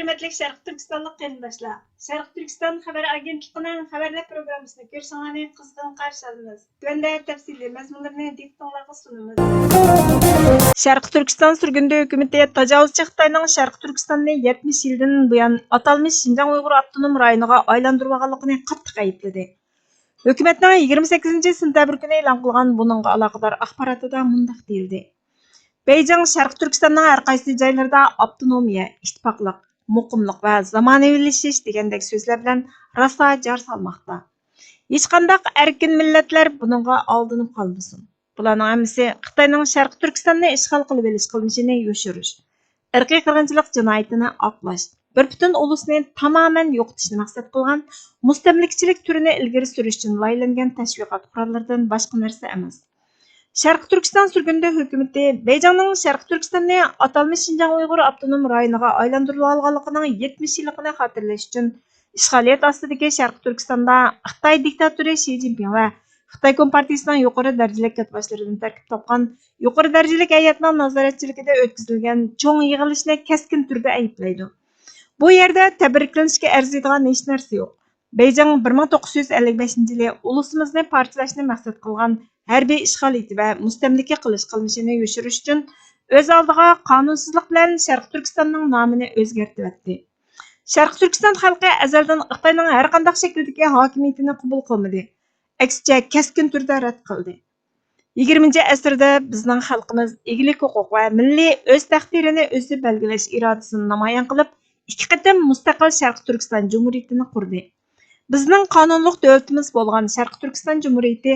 Hürmetlik Şərq Türkistanlıq qərindaşlar, Şərq Türkistan xəbər agentliğinin xəbərlər proqramısını görüşünüzü qızğın qarşı alırıq. Tövəndə təfsili məzmunlarını diqqətinizə sunumuz. Şərq Türkistan sürgündə hökuməti təcavüzçü Xitayning Şərq Türkistanni 70 yildan buyon atalmış Şinjan Uyg'ur avtonom rayoniga aylantirganligini qattiq aybladi. Hökumətning 28 sentabr kuni e'lon qilgan buningga aloqador axborotida mundaq deyildi. Beyjing Şərq Türkistanning har qaysi joylarida avtonomiya, ittifoqlik, muqimlik va zamonaviylashish degandek so'zlar bilan rosa jar salmoqda. Hech qanday erkin millatlar buningga aldinib qolmasin. Bularning hammasi Xitoyning Şərq Türkistonni ishg'ol qilib olish qilmishini yoshirish, irqiy qirg'inchilik jinoyatini oqlash, bir butun ulusni tamoman yo'qotishni maqsad qilgan mustamlikachilik turini ilgari surish uchun loyihalangan tashviqot qurollaridan boshqa narsa emas. Şərq Türkistan sürgündə hökuməti Beyjingning Şərq Türkistonni atalmış Şinjan Uyg'ur avtonom rayoniga aylantirib olganligining 70 yilligini xotirlash uchun ishg'oliyat ostidagi Şərq Türkistanda Xitoy diktatori Xi Jinping va Xitoy Kompartiyasining yuqori darajalik katboshlaridan tarkib topgan yuqori darajalik hay'atning nazoratchiligida o'tkazilgan cho'ng yig'ilishni keskin turda ayblaydi. Bu yerda tabriklanishga arziydigan hech narsa yo'q. Beyjing 1955-yili ulusimizni parchalashni maqsad qilgan harbiy ishg'oliyati va mustamlika qilish qilmishini yoshirish uchun o'z oldiga qonunsizlik bilan Şərq Türkistanning nomini o'zgartirdi. Şərq Türkistan xalqi azaldan Xitoyning har qanday shakldagi hokimiyatini qabul qilmadi. Aksicha keskin turda rad qildi. 20-asrda bizning xalqimiz egilik huquq va milliy o'z taqdirini o'zi belgilash irodasini namoyon qilib, ikki qatam mustaqil Şərq Türkistan Cumhuriyetini qurdi. Bizning qonunliq davlatimiz bo'lgan Şərq Türkistan Cumhuriyeti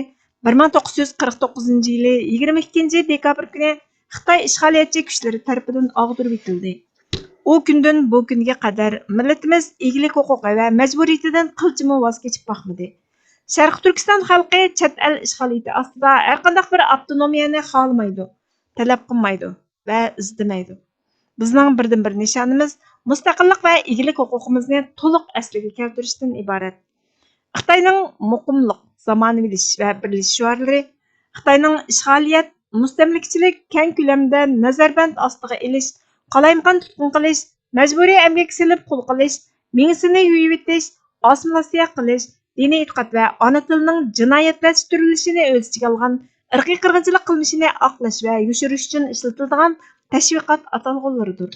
1949-yili 22 dekabr kuni Xitoy ishg'oliyatchi kuchlari tarafidan og'dirib etildi. U kundan bu kunga qadar millatimiz egilik huquqi va majburiyatidan qilchimi voz kechib boqmadi. Şərq Türkistan xalqi chet el ishg'oliyati ostida har qanday bir avtonomiyani xohlamaydi, talab qilmaydi va izlamaydi. Bizning birdan-bir nishonimiz mustaqillik va egilik huquqimizni to'liq asliga keltirishdan iborat. Xitoyning muqimlik, zamonaviylashish va birlashish shiorlari Xitoyning ishg'oliyat, mustamlikachilik keng ko'lamda nazarband ostiga olish, qalaymaqon tutqun qilish, majburiy emgak silib qul qilish, mingsini yuyib etish, osmonasiya qilish, diniy e'tiqod va ona tilining jinoyatlashtirilishini o'z ichiga olgan irqiy qirg'inchilik qilmishini oqlash va yoshirish uchun ishlatiladigan tashviqot atalg'ularidir.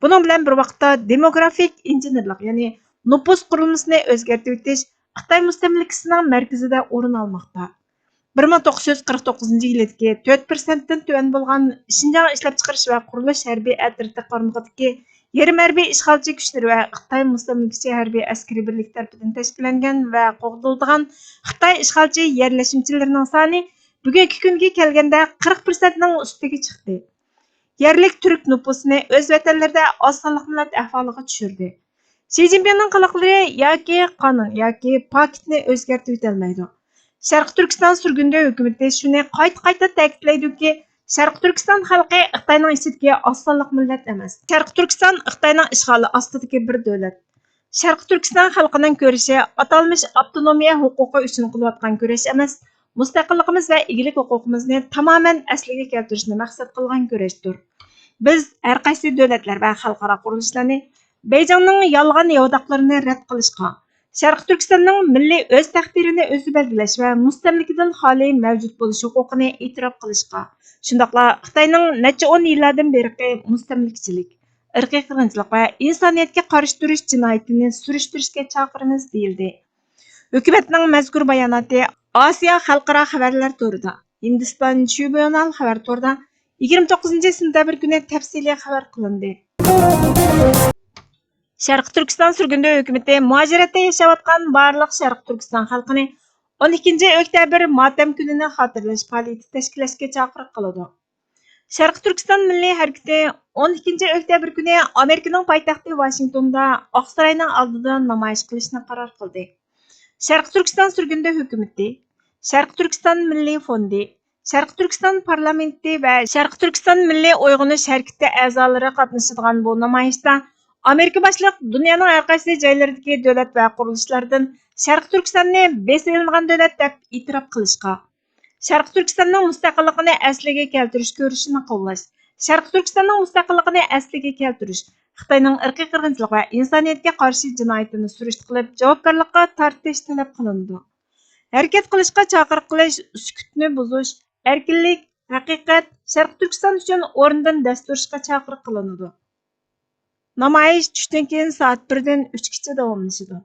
Bunun bilan bir vaqtda demografik injenerlik, ya'ni nüfus qurilmasini o'zgartirib o'tish Xitoy mustamlikasining markazida o'rin olmoqda. 1949-yildagi 4%dan tuvan bo'lgan Şinjan ishlab chiqarish va qurilish harbiy atrati qaramog'idagi yarim harbiy ishg'olchi kuchlari va Xitoy mustamlikachi harbiy askariy birlik tarafidan tashkillangan va qo'g'dildigan Xitoy ishg'olchi yerlashimchilarining soni bugungi kunga kelganda 40% ning ustiga chiqdi. Yerlik Türk nüfusini o'z vatanlarida osonlik bilan ahvoliga tushirdi. Xi Jinpingning qiliqlari yoki qonun yoki paketni o'zgartirib olmaydi. Şərq Türkistan sürgündə hökuməti shuni qayta ta'kidlaydiki, Şərq Türkistan xalqi Xitoyning ichidagi osonlik millat emas. Şərq Türkistan Xitoyning ishg'oli ostidagi bir davlat. Şərq Türkistan xalqining ko'rishi atalmış avtonomiya huquqi uchun qilayotgan kurash emas, mustaqilligimiz va egilik huquqimizni tamoman asliga keltirishni maqsad qilgan kurashdir. Biz har qaysi davlatlar va xalqaro qurilishlarni Beyjingning yolg'on yovdaqlarini rad qilishga, Şərq Türkistanning milliy o'z taqdirini o'zi belgilash va mustamlikadan xoli mavjud bo'lish huquqini e'tirof qilishga, shundaqla Xitoyning necha 10 yillardan beri mustamlikachilik, irqiy qirg'inchilik va insoniyatga qarshi turish jinoyatini surishtirishga chaqiramiz deyildi. Hukumatning mazkur bayonoti Osiyo xalqaro xabarlar to'rida, Hindiston Tribunal xabar to'rida 29 sentabr kuni tafsiliy xabar qilindi. Şərq Türkistan sürgündə hökuməti muhaciratda yaşayotgan barlıq Şərq Türkistan xalqini 12 oktyabr motam kunini xotirlash faoliyati tashkillashga chaqiriq qiladi. Şərq Türkistan milliy harakati 12 oktyabr kuni Amerikaning poytaxti Washingtonda Oqsaroyning oldida namoyish qilishni qaror qildi. Şərq Türkistan sürgündə hökuməti, Şərq Türkistan milliy fondi, Şərq Türkistan parlamenti va Şərq Türkistan milliy uyg'onish harakati a'zolari qatnashadigan bu namoyishda Amerika boshliq dunyoning har qaysi joylaridagi davlat va qurilishlardan Şərq Türkistonni besilgan davlat deb e'tirof qilishga, Şərq Türkistanning mustaqilligini asliga keltirish ko'rishini qo'llash, Şərq Türkistanning mustaqilligini asliga keltirish, Xitoyning irqiy qirg'inchilik va insoniyatga qarshi jinoyatini surishti qilib, javobgarlikka tortish talab qilindi. Harakat qilishga chaqiriq qilish, sukutni buzish, erkinlik, haqiqat, Sharq Turkiston uchun o'rnidan dast turishga chaqiriq qilinadi. Namoyish tushdan keyin soat 1 dan 3gacha davomlashadi.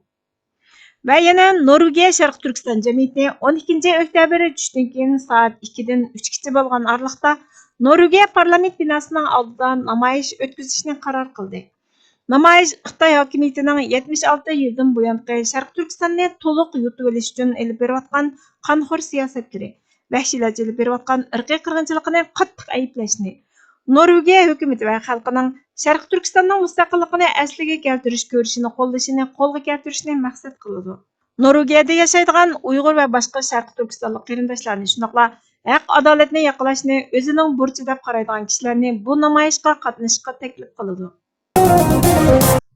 Va yana Norvegiya Sharq Turkiston jamiyati 12 oktyabr tushdan keyin soat 2 dan 3gacha bo'lgan oralikda Norvegiya parlament binosining oldida namoyish o'tkazishni qaror qildi. Namoyish Xitoy hokimiyatining 76 yildan buyongi Sharq Turkistonni to'liq yutib olish uchun elib berayotgan qonxo'r siyosatlari, vahshiylarcha elib berayotgan irqiy qirg'inchilikni qattiq ayblashni, Norvegiya hukumati va xalqining Sharq Turkistonning mustaqilligini asliga keltirish ko'rishini qo'lga keltirishni maqsad qiladi. Norvegiyada yashaydigan Uyg'ur va boshqa Sharq Turkistonlik qarindoshlarni shundoqla haq adolatni yoqlashni o'zining burchi deb qaraydigan kishilarni bu namoyishga qatnashishga taklif qiladi.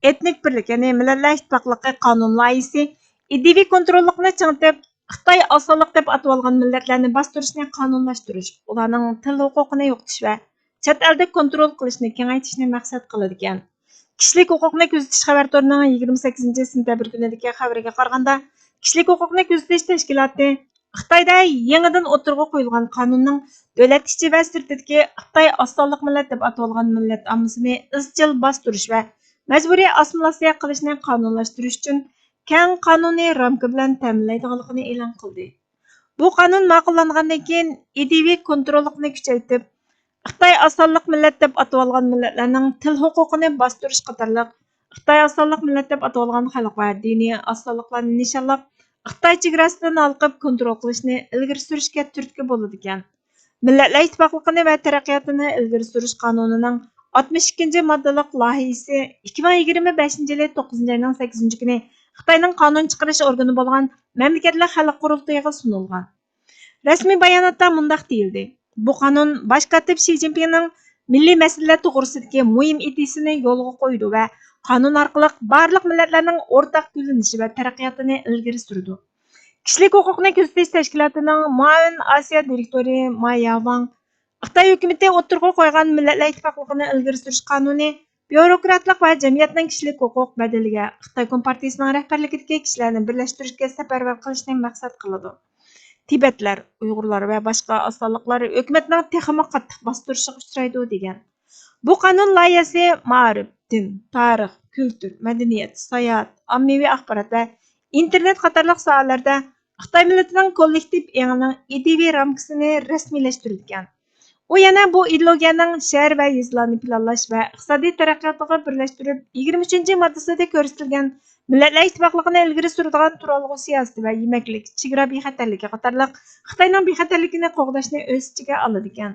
Etnik birlik, ya'ni Millatlar Ittifoqligi qonun loyihasi ideviy kontrollikni chingitib, Xitoy osonlik deb atalgan millatlarni bostirishni qonunlashtirish, ularning til huquqini yo'qotish va chet elda kontrol qilishni kengaytirishni maqsad qiladi ekan. Kishilik huquqni kuzatish xabar torining 28 sentabr kunidagi xabariga qaraganda, Kishilik huquqni kuzatish tashkiloti Xitoyda yangidan o'tirg'a qo'yilgan qonunning davlat ichi va sirtidagi Xitoy osonlik millat deb atalgan millat ommasini izchil bostirish va majburiy assimilyatsiya qilishni qonunlashtirish uchun keng qonuniy ramka bilan ta'minlaydiganligini e'lon qildi. Bu qonun ma'qullangandan keyin ideviy kontrollikni kuchaytirib, Xitoy osonlik millat deb atalgan millatlarning til huquqini bostirish qatorliq Xitoy osonlik millat deb atalgan xalq va diniy osonliklarni nishonlab, Xitoy chegarasidan olqib kontrol qilishni ilgari surishga turtki bo'ladi ekan. Millatlar Ittifoqligini va taraqqiyotini ilgari surish qonunining 62 moddalik loyihasi 2025 yili 9 oyning 8 kuni Xitoyning qonun chiqarish organi bo'lgan Mamlakatlar xalq qurultayiga sunilgan. Rasmiy bayonotda mundaq deyildi: Bu qonun bosh kotib Shi Jinpingning milliy masalalar to'g'risidagi muhim ideyasini yo'lga qo'ydi va qonun orqali barliq millatlarning o'rtaq gullanishi va taraqqiyotini ilgari surdi. Kishilik huquqni kuzatish tashkilotining muavin Osiyo direktori Maya Wang Xitoy hukumati o'tirg'a qo'ygan Millatlar Ittifoqligini ilgari surish qonuni byurokratlik va jamiyatning kishilik huquq badaliga Xitoy Kompartiyasining rahbarligidagi kishilarni birlashtirishga safarbar qilishni maqsad qiladi. Tibetlar, Uyg'urlar va boshqa osonliklar hukumatning texmi qattiq bostirishiga uchraydi degan. Bu qonun loyihasi ma'rif, din, tarix, kultur, madaniyat, sayohat, ommaviy axborot va internet qatorliq sohalarda Xitoy millatining kollektiv engining ideviy ramkasini rasmiylashtirgan. U yana bu ideologiyaning shahar va yezlarni planlash va iqtisodiy taraqqiyotiga birlashtirib, 23-moddasida ko'rsatilgan Millatlar Ittifoqligini ilgari suradigan turalg'u siyosati va yemaklik, chegara bexatarligi qatorliq Xitoyning bexatarligini qo'g'dashni o'z ichiga oladi ekan.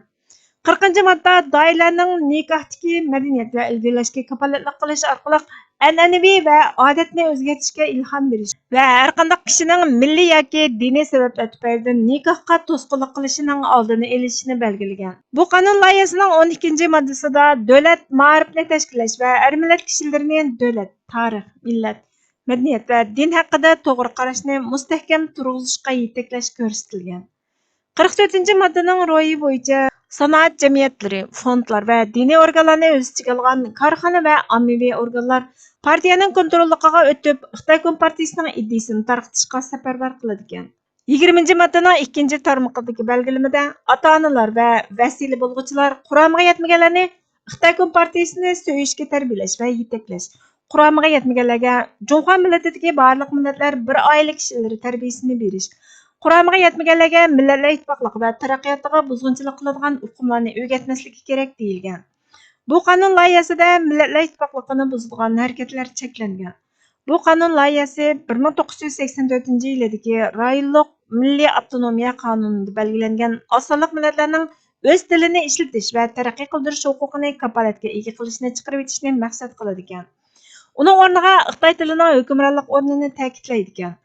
40-modda doiralarning nikohdagi madaniyat va ilgirlashga kafolatlik qilish orqali an'anaviy va odatni o'zgartirishga ilhom berish va har qanday kishining milliy yoki diniy sabablar tufaylidan nikohga to'sqinlik qilishining oldini olishni belgilagan. Bu qonun loyihasining 12-moddasida davlat ma'rifni tashkillash va har millat kishilarini davlat, tarix, millat, madaniyat va din haqida to'g'ri qarashni mustahkam turg'izishga yetaklash ko'rsatilgan. 44-moddaning ro'yi bo'yicha sanoat jamiyatlari, fondlar va diniy organlarni o'z ichiga olgan korxona va ommaviy organlar partiyaning kontrolligiga o'tib, Xitoy Kompartiyasining ideyasini tarqatishga safarbar qiladi ekan. 20-moddaning 2-tarmoqidagi belgilamada ota-onalar va vasila bo'lg'uchilar quramiga yetmaganlarni Xitoy Kompartiyasini so'yishga tarbiyalash va yetaklash, quramiga yetmaganlarga Jungxo millatidagi barliq millatlar bir oila kishilari tarbiyasini berish, quramiga yetmaganlarga Millatlar Ittifoqligi va taraqqiyotiga buzg'unchilik qiladigan huquqlarni o'rgatmasligi kerak deyilgan. Bu qonun loyihasida Millatlar Ittifoqligini buzadigan harakatlar cheklangan. Bu qonun loyihasi 1984-yildagi rayonlik milliy avtonomiya qonunida belgilangan osonlik millatlarning o'z tilini ishlatish va taraqqiy qildirish huquqini kafolatga ega qilishni chiqarib etishni maqsad qiladi ekan. Uning o'rniga Xitoy tilining hukmronlik o'rnini ta'kidlaydi ekan.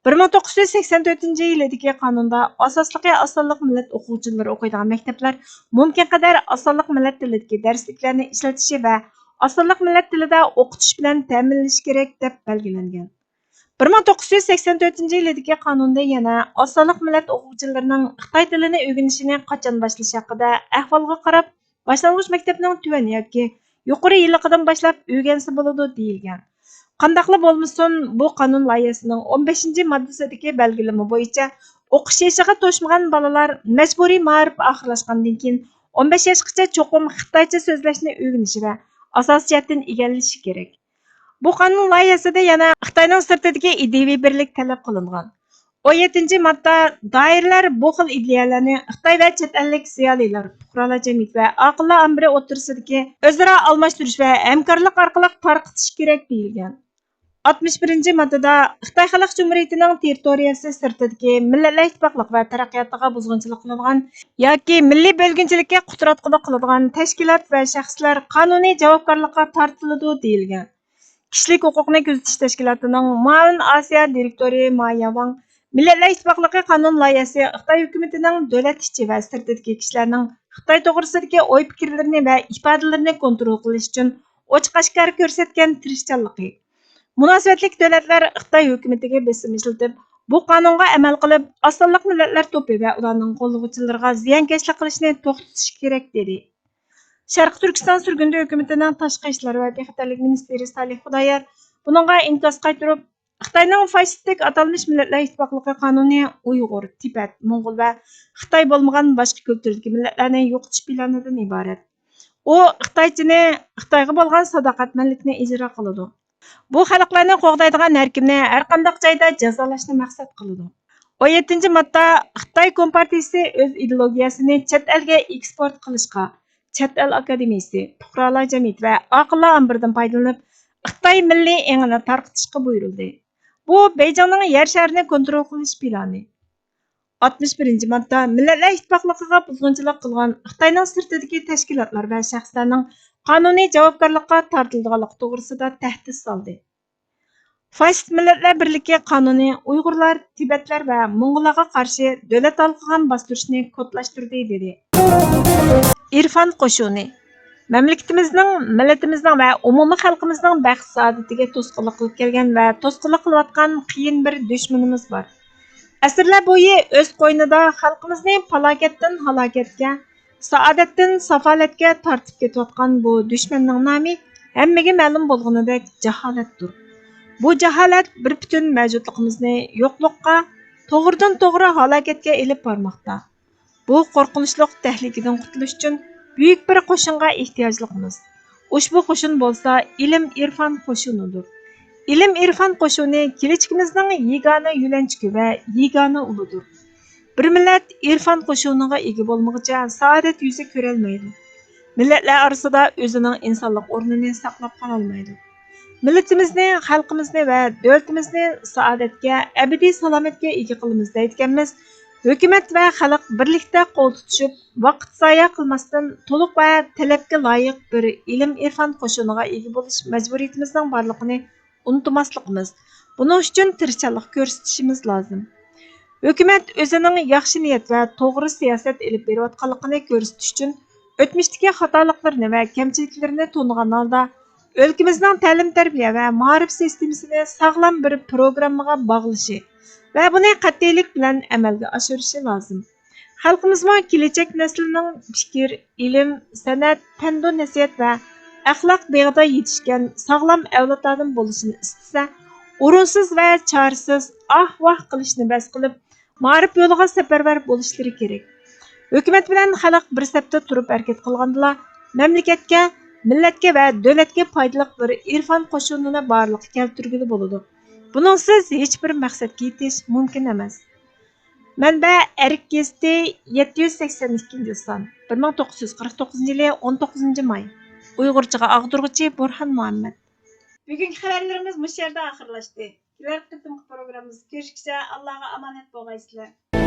1984-yildagi qonunda asosliqi osonlik millat o'quvchilari o'qiydigan maktablar mumkin qadar osonlik millat tilidagi darsliklarni ishlatishi va osonlik millat tilida o'qitish bilan ta'minlanishi kerak deb belgilangan. 1984-yildagi qonunda yana osonlik millat o'quvchilarining Xitoy tilini o'rganishini qachon boshlashi haqida ahvolga qarab, boshlang'ich maktabning tuvan yoki yuqori yilliqidan boshlab o'rgansa bo'ladi deyilgan. Qandaqla bo'lmasin, bu qonun loyihasining 15 moddasidagi belgilama bo'yicha o'qish yoshiga to'shmagan bolalar majburiy ma'rif oxirlashgandan keyin 15 yoshgacha cho'qim xitoycha so'zlashni o'rganishi va asosiyatdan egallashi kerak. Bu qonun loyihasida yana Xitoyning sirtidagi ideviy birlik talab qilingan. 17-modda doiralar bu xil ideyalarni Xitoy va chet ellik ziyolilar, fuqarolar jamiyati va aqlli amri o'rtasidagi o'zaro almashtirish va hamkorlik orqali tarqitish kerak deyilgan. 61-moddada Xitoy Xalq Cumhuriyatining territoriyasi sirtidagi millatlar ittifoqlik va taraqqiyotiga buzg'unchilik qiladigan yoki milliy bo'lginchilikka qudratli qiladigan tashkilot va shaxslar qonuniy javobgarlikka tortiladi deyilgan. Kishilik huquqni kuzatish tashkilotining Muavin Osiyo direktori Maya Wang Millatlar ittifoqligi qonun loyihasi Xitoy hukumatining davlat ichi va sirtidagi kishilarning Xitoy to'g'risidagi o'y-fikrlarini va ifodalarini kontrol qilish uchun ochiq-oshkor ko'rsatgan tirishchanligi. Munosabatli davlatlar Xitoy hukumatiga bosim ishlatib, bu qonunga amal qilib, osonlik millatlar to'pi va ularning qo'llovchilariga ziyonkashlik qilishni to'xtatish kerak dedi. Sharq Turkiston surgundi hukumatining tashqi ishlar va bexatarlik ministri Salih Xudoyor buningga inkos qaytarib, Xitoyning faşistik atalmış millatlar ittifoqligi qonuni Uyg'ur, Tibet, Mo'ng'ul va Xitoy bo'lmagan boshqa kulturdagi millatlarni yo'qotish planidan iborat. U Xitoyga bo'lgan sadoqatmanlikni ijro qiladi. Bu xalqlarni qo'g'daydigan har kimni har qanday joyda jazolashni maqsad qiladi. 17-modda Xitoy Kompartiyasi o'z ideologiyasini chet elga eksport qilishga, chet el akademiyasi, fuqarolar jamiyati va aqlli amberdan foydalanib, Xitoy milliy engini tarqitishga buyurildi. Bu Beyjingning yer sharini kontrol qilish plani. 61-modda Millatlar ittifoqligiga buzg'unchilik qilgan Xitoyning sirtidagi tashkilotlar va shaxslarning qonuniy javobgarlikka tortilganligi to'g'risida tahdid soldi. Faşist millatlar birligi qonuni Uyg'urlar, Tibetlar va Mo'ng'ullarga qarshi davlat olqigan bostirishni kodlashtirdi dedi. İrfan qo'shuni mamlakatimizning, millatimizning va umumiy xalqimizning baxt saodatiga to'sqinlik qilib kelgan va to'sqinlik qilayotgan qiyin bir dushmanimiz bor. Asrlar bo'yi o'z qo'ynida xalqimizni falokatdan halokatga, saodatdan safolatga tortib ketayotgan bu dushmanning nomi hammaga ma'lum bo'lganidek jaholatdir. Bu jaholat bir butun mavjudligimizni yo'qlikqa, to'g'ridan-to'g'ri halokatga elib bormoqda. Bu qo'rqinchli tahlikadan qutulish uchun büyük bir qo'shinga ehtiyojligimiz. Ushbu qo'shin bo'lsa ilm-irfon qo'shinidir. İlim-irfon qo'shini kelajagimizning yagona yo'lanchigi va yagona uludir. Bir millat irfon qo'shiniga ega bo'lmaguncha saodat yuzi ko'rolmaydi. Millatlar orasida o'zining insonlik o'rnini saqlab qola olmaydi. Millatimizni, xalqimizni va davlatimizni saodatga, abadiy salomatga ega qilamiz deyotganmiz. Hukumat va xalq birlikda qo'l tutishib, vaqt zoya qilmasdan to'liq va talabga loyiq bir ilm-irfon qo'shiniga ega bo'lish majburiyatimizning borligini unutmasligimiz. Buning uchun tirishchilik ko'rsatishimiz lozim. Hukumat o'zining yaxshi niyat va to'g'ri siyosat olib berayotganligini ko'rsatish uchun o'tmishdagi xatoliklarni va kamchiliklarini to'nigan holda o'lkamizning ta'lim-tarbiya va ma'rif sistemasini sog'lom bir programmaga bog'lashi va buni qat'iylik bilan amalga oshirishi lozim. Xalqimizning kelajak naslining fikr, ilm, san'at, fan-u nasihat va axloq beg'ida yetishgan sog'lom avlodlardan bo'lishini istasa, o'rinsiz va chorasiz ah-voh qilishni bas qilib, ma'rif yo'liga safarbar bo'lishlari kerak. Hukumat bilan xalq bir safda turib harakat qilganda, mamlakatga, millatga va davlatga foydali bir irfon qo'shinini borliqqa keltirgili bo'ladi. Buningsiz hech bir maqsadga yetish mumkin emas. Manba Erik Gesti 782-son 1949-yili 19-may. Uyg'urchaga ag'dirg'uchi Burhan Muhammad. Bugungi xabarlarimiz bu yerda oxirlashdi. Kelar qitimqi programmamiz ko'rishguncha Allohga omonat bo'lgaysizlar.